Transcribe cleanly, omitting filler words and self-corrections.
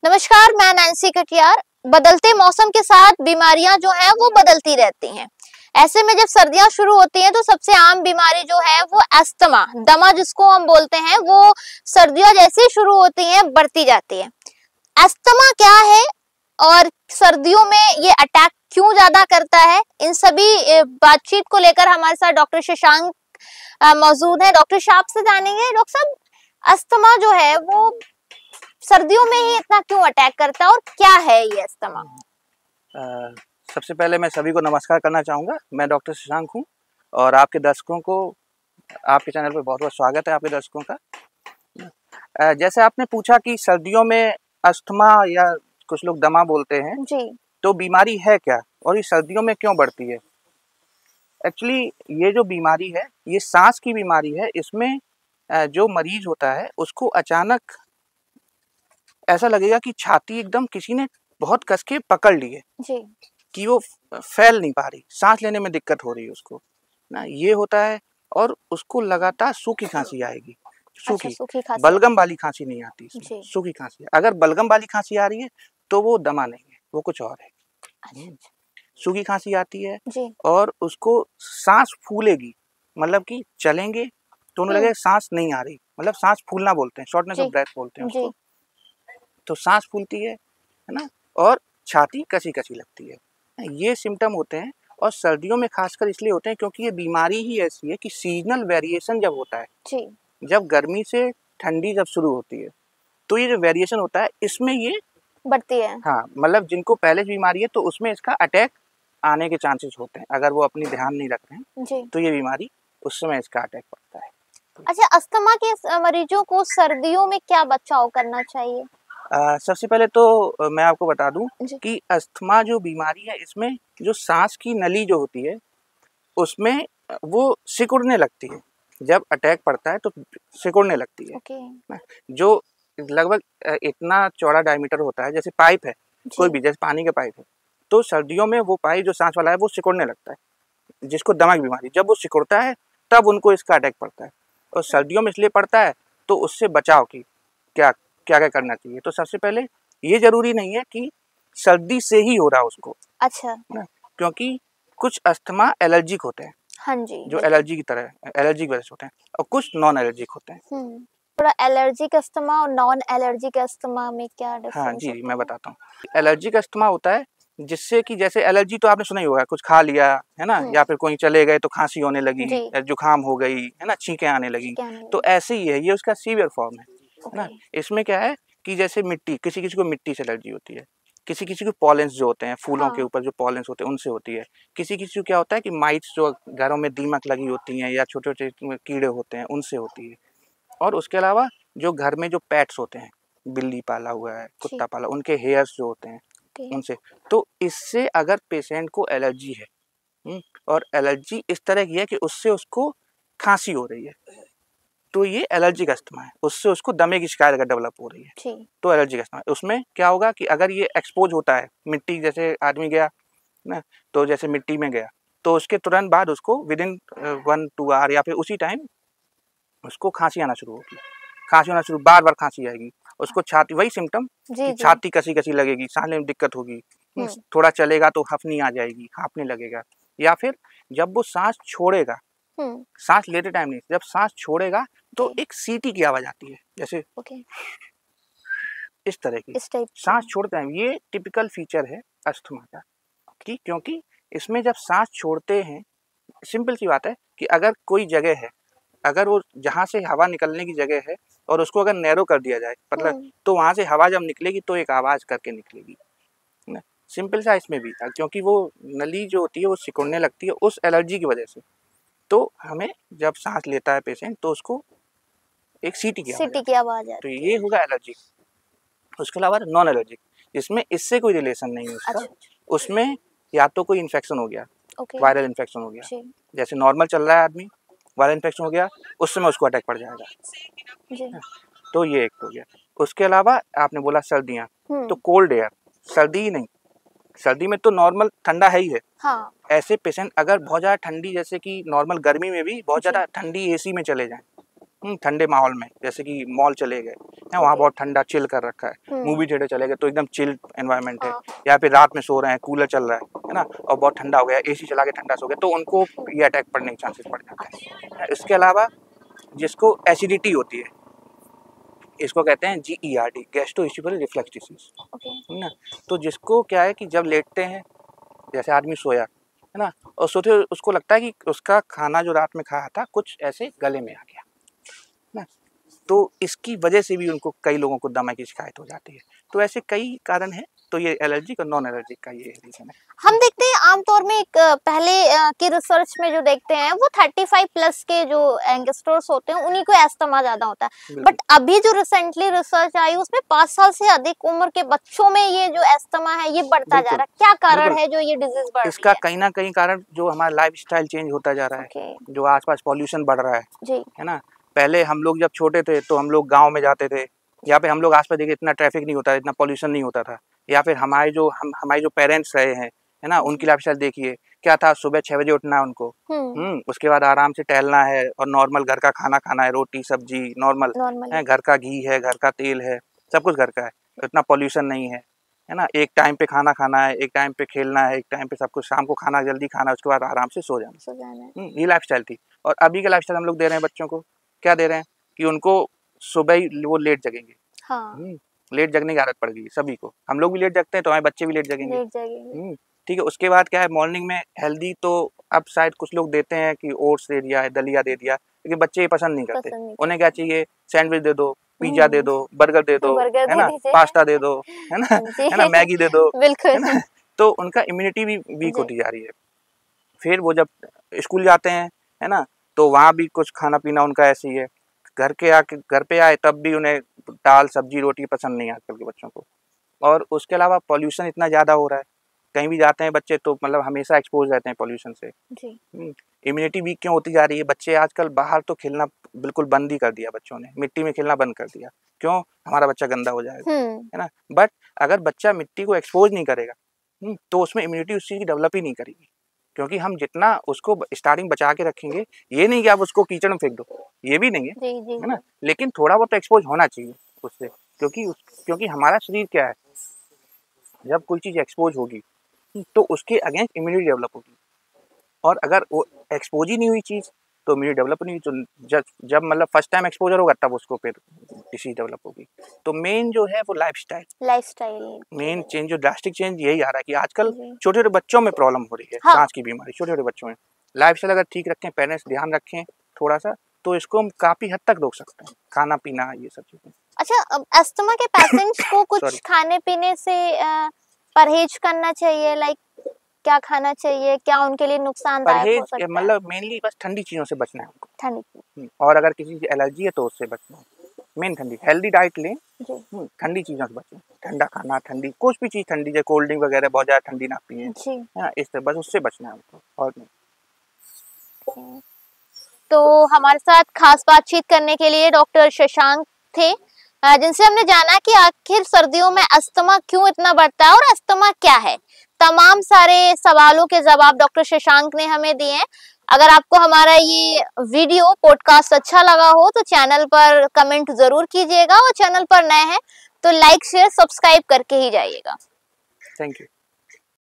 नमस्कार, मैं नैन्सी कटियार। बदलते मौसम के साथ बीमारियां जो हैं वो बदलती रहती हैं। ऐसे में जब सर्दियां शुरू होती हैं तो सबसे आम बीमारी जो है वो अस्थमा, दमा जिसको हम बोलते हैं, वो सर्दियां जैसे ही शुरू होती हैं बढ़ती जाती है। अस्थमा क्या है और सर्दियों में ये अटैक क्यों ज्यादा करता है, इन सभी बातचीत को लेकर हमारे साथ डॉक्टर शशांक मौजूद है। डॉक्टर साहब से जानेंगे। डॉक्टर साहब, अस्थमा जो है वो सर्दियों में ही इतना क्यों अटैक करता है और क्या है ये अस्थमा? सबसे पहले मैं सभी को नमस्कार करना चाहूँगा। मैं डॉक्टर शशांक हूँ और आपके दर्शकों को आपके चैनल पर बहुत बहुत स्वागत है आपके दर्शकों का। जैसे आपने पूछा कि सर्दियों में अस्थमा या कुछ लोग दमा बोलते हैं जी। तो बीमारी है क्या और ये सर्दियों में क्यों बढ़ती है? एक्चुअली ये जो बीमारी है ये सांस की बीमारी है। इसमें जो मरीज होता है उसको अचानक ऐसा लगेगा कि छाती एकदम किसी ने बहुत कस के पकड़ ली है जी। कि वो फैल नहीं पा रही, सांस लेने में दिक्कत हो रही है उसको ना, ये होता है। और उसको लगातार सूखी खांसी आएगी। सूखी, सूखी खांसी। बलगम वाली खांसी नहीं आती इसमें, जी। सूखी खांसी है। अगर बलगम वाली खांसी आ रही है तो वो दमा नहीं है, वो कुछ और है। सूखी खांसी आती है जी। और उसको सांस फूलेगी, मतलब कि चलेंगे तो उन्हें लगेगा सांस नहीं आ रही, मतलब सांस फूलना बोलते हैं, शॉर्टनेस ऑफ ब्रेथ बोलते हैं उसको। तो सांस फूलती है ना, और छाती कसी कसी लगती है। ये सिम्टम होते हैं और सर्दियों में खासकर इसलिए होते हैं क्योंकि ये बीमारी ही ऐसी है कि सीजनल वेरिएशन जब होता है जी। जब गर्मी से ठंडी जब शुरू होती है तो ये जो वेरिएशन होता है इसमें ये बढ़ती है। हाँ, मतलब जिनको पहले बीमारी है तो उसमें इसका अटैक आने के चांसेस होते हैं। अगर वो अपनी ध्यान नहीं रखते हैं जी, तो ये बीमारी उस समय इसका अटैक पड़ता है। अच्छा, अस्थमा के मरीजों को सर्दियों में क्या बचाव करना चाहिए? सबसे पहले तो मैं आपको बता दूं कि अस्थमा जो बीमारी है इसमें जो सांस की नली जो होती है उसमें वो सिकुड़ने लगती है। जब अटैक पड़ता है तो सिकुड़ने लगती है। जो लगभग इतना चौड़ा डायमीटर होता है, जैसे पाइप है कोई भी, जैसे पानी का पाइप है, तो सर्दियों में वो पाइप जो सांस वाला है वो सिकुड़ने लगता है, जिसको दमा की बीमारी। जब वो सिकुड़ता है तब उनको इसका अटैक पड़ता है। और सर्दियों में इसलिए पड़ता है तो उससे बचाव की क्या क्या क्या करना चाहिए। तो सबसे पहले ये जरूरी नहीं है कि सर्दी से ही हो रहा उसको, अच्छा ना, क्योंकि कुछ अस्थमा एलर्जिक होते हैं। हाँ जी, जो एलर्जी की तरह एलर्जी की वजह से होते हैं, और कुछ नॉन एलर्जिक होते हैं। थोड़ा एलर्जिक अस्थमा और नॉन एलर्जिक अस्थमा में क्या डिफरेंस? हाँ जी, मैं बताता हूँ। एलर्जिक अस्थमा होता है जिससे कि, जैसे एलर्जी तो आपने सुना ही होगा, कुछ खा लिया है ना, या फिर कोई चले गए तो खांसी होने लगी या जुकाम हो गई है ना, छींकें आने लगी, तो ऐसे ही है, ये उसका सीवियर फॉर्म है ना। इसमें क्या है कि जैसे मिट्टी, किसी किसी को मिट्टी से एलर्जी होती है, किसी किसी को पॉलेंस जो होते हैं फूलों के ऊपर जो पॉलेंस होते हैं उनसे होती है, किसी किसी को क्या होता है कि माइट्स जो घरों में दीमक लगी होती हैं या छोटे छोटे कीड़े होते हैं उनसे होती है। और उसके अलावा जो घर में जो पेट्स होते हैं, बिल्ली पाला हुआ है, कुत्ता पाला, उनके हेयर्स जो होते हैं उनसे, तो इससे अगर पेशेंट को एलर्जी है और एलर्जी इस तरह की है कि उससे उसको खांसी हो रही है, तो ये एलर्जिक अस्थमा है। उससे उसको दमे की शिकायत अगर डेवलप हो रही है तो एलर्जिक अस्थमा है। उसमें क्या होगा कि अगर ये एक्सपोज होता है मिट्टी, जैसे आदमी गया ना, तो जैसे मिट्टी में गया तो उसके तुरंत बाद उसको विदिन 1-2 आवर या फिर उसी टाइम उसको खांसी आना शुरू होगी। खांसी आना शुरू, बार बार खांसी आएगी उसको, छाती, वही सिम्टम, छाती कसी कसी लगेगी, सांस लेने में दिक्कत होगी, थोड़ा चलेगा तो हफनी आ जाएगी, हांफने लगेगा, या फिर जब वो सांस छोड़ेगा, सांस लेते टाइम नहीं, जब सांस छोड़ेगा तो एक सीटी की आवाज आती है, जैसे इस तरह की सांस छोड़ते टाइम। ये टिपिकल फीचर है अस्थमा का, कि क्योंकि इसमें जब सांस छोड़ते हैं, सिंपल सी बात है कि अगर कोई जगह है, अगर वो जहाँ से हवा निकलने की जगह है और उसको अगर नैरो कर दिया जाए, मतलब तो वहाँ से हवा जब निकलेगी तो एक आवाज करके निकलेगी ना। सिंपल सा इसमें भी था, क्योंकि वो नली जो होती है वो सिकुड़ने लगती है उस एलर्जी की वजह से। तो हमें जब सांस लेता है पेशेंट तो उसको एक सीटी की आवाज आती है, तो ये होगा एलर्जी। उसके अलावा नॉन एलर्जिक, इसमें इससे कोई रिलेशन नहीं है उसका। उसमें या तो कोई इन्फेक्शन हो गया, वायरल इन्फेक्शन हो गया, जैसे नॉर्मल चल रहा है आदमी, वायरल इन्फेक्शन हो गया, उस समय उसको अटैक पड़ जाएगा। तो ये एक हो गया। उसके अलावा आपने बोला सर्दियाँ, तो कोल्ड एयर, सर्दी ही नहीं, सर्दी में तो नॉर्मल ठंडा है ही है। हाँ। ऐसे पेशेंट अगर बहुत ज़्यादा ठंडी, जैसे कि नॉर्मल गर्मी में भी बहुत ज़्यादा ठंडी एसी में चले जाएं, ठंडे माहौल में, जैसे कि मॉल चले गए हैं, वहाँ बहुत ठंडा चिल कर रखा है, मूवी थिएटर चले गए तो एकदम चिल एनवायरनमेंट है, या फिर रात में सो रहे हैं, कूलर चल रहा है ना, और बहुत ठंडा हो गया, एसी चला के ठंडा सो गया, तो उनको ये अटैक पड़ने के चांसेस बढ़ जाते हैं। इसके अलावा जिसको एसिडिटी होती है, इसको कहते हैं GERD, गैस्ट्रोइसोफेजियल रिफ्लक्स डिसीज, है ना। तो जिसको क्या है कि जब लेटते हैं, जैसे आदमी सोया है ना, और सोते उसको लगता है कि उसका खाना जो रात में खाया था कुछ ऐसे गले में आ गया ना, तो इसकी वजह से भी उनको, कई लोगों को दमा की शिकायत हो जाती है। तो ऐसे कई कारण हैं, तो ये एलर्जिक और नॉन एलर्जिक का ये रीजन है। हम देखते हैं आमतौर में एक पहले की रिसर्च में जो देखते हैं वो 35 प्लस के जो यंगस्टर्स होते हैं उन्हीं को एस्थमा ज्यादा होता है, बट अभी जो रिसेंटली रिसर्च आई उसमें 5 साल से अधिक उम्र के बच्चों में ये जो एस्थमा है ये बढ़ता जा रहा है। क्या कारण है जो ये डिजीज बढ़ रही है? इसका कहीं ना कहीं कारण जो हमारा लाइफस्टाइल चेंज होता जा रहा है, जो आसपास पॉल्यूशन बढ़ रहा है ना। पहले हम लोग जब छोटे थे तो हम लोग गाँव में जाते थे, यहाँ पे हम लोग आसपास देखे इतना ट्रैफिक नहीं होता, इतना पॉल्यूशन नहीं होता था, या फिर हमारे जो पेरेंट्स रहे हैं, है ना, उनकी लाइफस्टाइल देखिए क्या था, सुबह 6 बजे उठना है उनको, उसके बाद आराम से टहलना है और नॉर्मल घर का खाना खाना है, रोटी सब्जी नॉर्मल है, घर का घी है, घर का तेल है, सब कुछ घर का है, इतना पॉल्यूशन नहीं है ना। एक टाइम पे खाना खाना है, एक टाइम पे खेलना है, एक टाइम पे सब कुछ, शाम को खाना जल्दी खाना है, उसके बाद आराम से सो जाना। ये लाइफस्टाइल थी। और अभी का लाइफस्टाइल हम लोग दे रहे हैं बच्चों को, क्या दे रहे हैं कि उनको सुबह ही वो लेट जगेंगे। लेट जगने की आदत पड़ गई सभी को, हम लोग भी लेट जगते हैं तो हमारे बच्चे भी लेट जगेंगे। ठीक है, उसके बाद क्या है, मॉर्निंग में हेल्दी तो अब शायद कुछ लोग देते हैं कि ओट्स दे दिया है, दलिया दे दिया, लेकिन बच्चे ये पसंद नहीं करते। उन्हें क्या चाहिए, सैंडविच दे दो, पिज्जा दे दो, बर्गर दे दो, है ना, पास्ता दे दो, है ना, मैगी दे दो, है ना। तो उनका इम्यूनिटी भी वीक होती जा रही है। फिर वो जब स्कूल जाते हैं, है ना, तो वहाँ भी कुछ खाना पीना उनका ऐसे ही है, घर पे आए तब भी उन्हें दाल सब्जी रोटी पसंद नहीं आजकल के बच्चों को। और उसके अलावा पॉल्यूशन इतना ज़्यादा हो रहा है, कहीं भी जाते हैं बच्चे तो मतलब हमेशा एक्सपोज रहते हैं पॉल्यूशन से। इम्यूनिटी वीक क्यों होती जा रही है, बच्चे आजकल बाहर तो खेलना बिल्कुल बंद ही कर दिया, बच्चों ने मिट्टी में खेलना बंद कर दिया, क्यों, हमारा बच्चा गंदा हो जाएगा, है ना। बट अगर बच्चा मिट्टी को एक्सपोज नहीं करेगा तो उसमें इम्यूनिटी उस चीज़ की डेवलप ही नहीं करेगी, क्योंकि हम जितना उसको स्टार्टिंग बचा के रखेंगे, ये नहीं कि आप उसको कीचड़ में फेंक दो, ये भी नहीं है ना, लेकिन थोड़ा बहुत एक्सपोज होना चाहिए उससे, क्योंकि हमारा शरीर क्या है, जब कोई चीज़ एक्सपोज होगी तो उसके अगेंस्ट इम्यूनिटी डेवलप होगी, और अगर वो एक्सपोज ही नहीं हुई चीज़ तो इम्यूनिटी डेवलप नहीं, तो जब मतलब फर्स्ट टाइम एक्सपोजर होगा तब उसको फिर डिसीज डेवलप होगी। तो मेन जो है वो लाइफस्टाइल मेन चेंज, जो ड्रास्टिक चेंज यही आ रहा है कि आजकल छोटे छोटे बच्चों में प्रॉब्लम हो रही है, सांस की बीमारी छोटे छोटे बच्चों में। लाइफस्टाइल अगर ठीक रखें, पेरेंट्स ध्यान रखें थोड़ा सा, तो इसको हम काफी हद तक रोक सकते हैं, खाना पीना ये सब चीजें। अच्छा, अस्थमा के पेशेंट्स को कुछ खाने पीने से परहेज करना चाहिए, लाइक क्या खाना चाहिए, क्या उनके लिए नुकसानदायक हो सकता है? मतलब मेनली बस ठंडी चीजों से बचना है उनको, ठंडी, और अगर किसी की एलर्जी है तो उससे बचना है। मेन ठंडी, हेल्दी डाइट लें, ठंडी चीजों से बचें, ठंडा खाना, ठंडी कुछ भी चीज ठंडी, जैसे कोल्ड ड्रिंक वगैरह बहुत ज्यादा ठंडी ना पिए, है ना, इससे बस उससे बचना है उनको, और नहीं। तो हमारे साथ खास बातचीत करने के लिए डॉक्टर शशांक थे, जिनसे हमने जाना कि आखिर सर्दियों में अस्थमा क्यों इतना बढ़ता है और अस्थमा क्या है। तमाम सारे सवालों के जवाब डॉक्टर शशांक ने हमें दिए हैं। अगर आपको हमारा ये वीडियो पॉडकास्ट अच्छा लगा हो तो चैनल पर कमेंट जरूर कीजिएगा, और चैनल पर नए हैं तो लाइक शेयर सब्सक्राइब करके ही जाइएगा। Thank you.